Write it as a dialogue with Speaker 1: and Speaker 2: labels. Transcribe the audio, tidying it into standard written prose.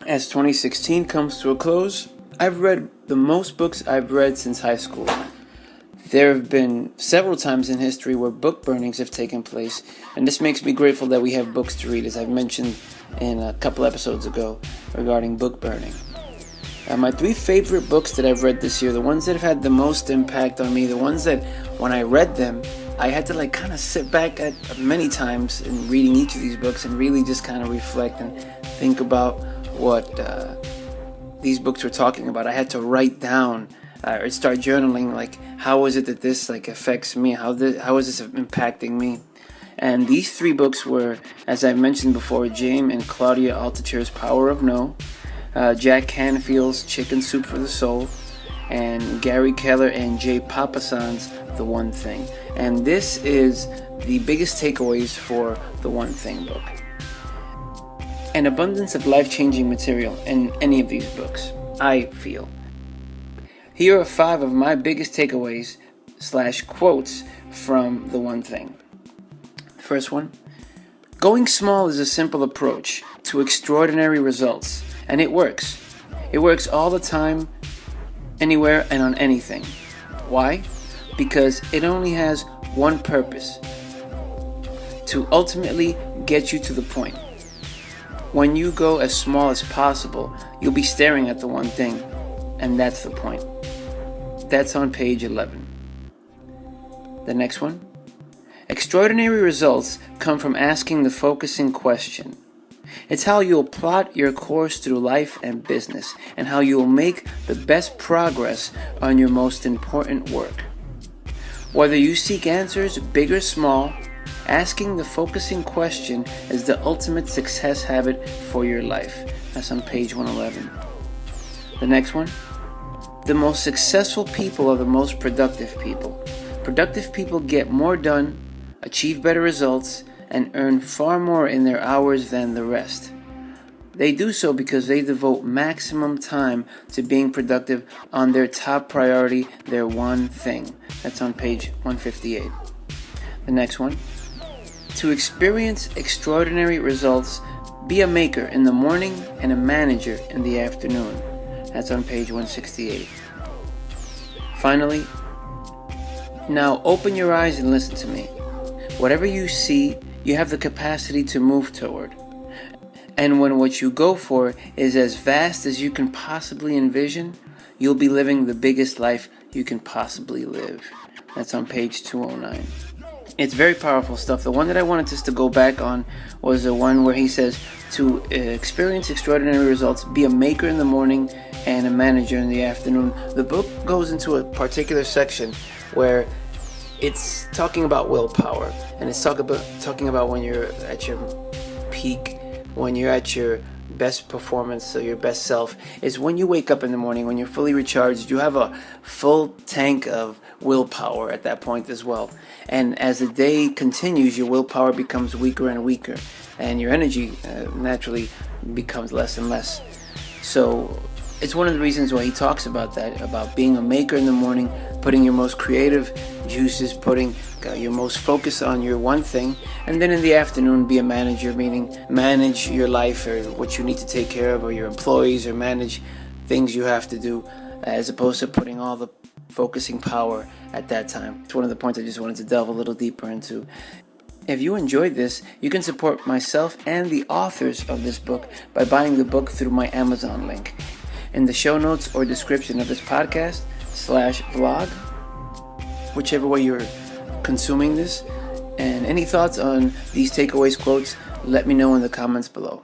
Speaker 1: As 2016 comes to a close, I've read the most books I've read since high school. There have been several times in history where book burnings have taken place, and this makes me grateful that we have books to read, as I've mentioned in a couple episodes ago regarding book burning. My three favorite books that I've read this year, the ones that have had the most impact on me, the ones that when I read them, I had to kind of sit back at many times in reading each of these books and really just kind of reflect and think about what these books were talking about. I had to write down or start journaling, how is it that this affects me? How is this impacting me? And these three books were, as I mentioned before, James and Claudia Altucher's Power of No, Jack Canfield's Chicken Soup for the Soul, and Gary Keller and Jay Papasan's The One Thing. And this is the biggest takeaways for The One Thing book. An abundance of life-changing material in any of these books, I feel. Here are 5 of my biggest takeaways / quotes from The One Thing. First one, going small is a simple approach to extraordinary results, and it works. It works all the time, anywhere and on anything. Why? Because it only has one purpose: to ultimately get you to the point. When you go as small as possible, you'll be staring at the one thing, and that's the point. That's on page 11. The next one. Extraordinary results come from asking the focusing question. It's how you'll plot your course through life and business, and how you'll make the best progress on your most important work. Whether you seek answers big or small, asking the focusing question is the ultimate success habit for your life. That's on page 111. The next one. The most successful people are the most productive people. Productive people get more done, achieve better results, and earn far more in their hours than the rest. They do so because they devote maximum time to being productive on their top priority, their one thing. That's on page 158. The next one. To experience extraordinary results, be a maker in the morning and a manager in the afternoon. That's on page 168. Finally, now open your eyes and listen to me. Whatever you see, you have the capacity to move toward. And when what you go for is as vast as you can possibly envision, you'll be living the biggest life you can possibly live. That's on page 209. It's very powerful stuff. The one that I wanted us to go back on was the one where he says to experience extraordinary results, be a maker in the morning and a manager in the afternoon. The book goes into a particular section where it's talking about willpower, and it's talking about when you're at your peak, when you're at your best performance, so your best self, is when you wake up in the morning, when you're fully recharged. You have a full tank of willpower at that point as well. And as the day continues, your willpower becomes weaker and weaker, and your energy naturally becomes less and less. So it's one of the reasons why he talks about that, about being a maker in the morning, putting your most creative juices, putting your most focus on your one thing, and then in the afternoon be a manager, meaning manage your life or what you need to take care of, or your employees, or manage things you have to do, as opposed to putting all the focusing power at that time. It's one of the points I just wanted to delve a little deeper into. If you enjoyed this, you can support myself and the authors of this book by buying the book through my Amazon link in the show notes or description of this podcast /vlog, whichever way you're consuming this. And any thoughts on these takeaways quotes, let me know in the comments below.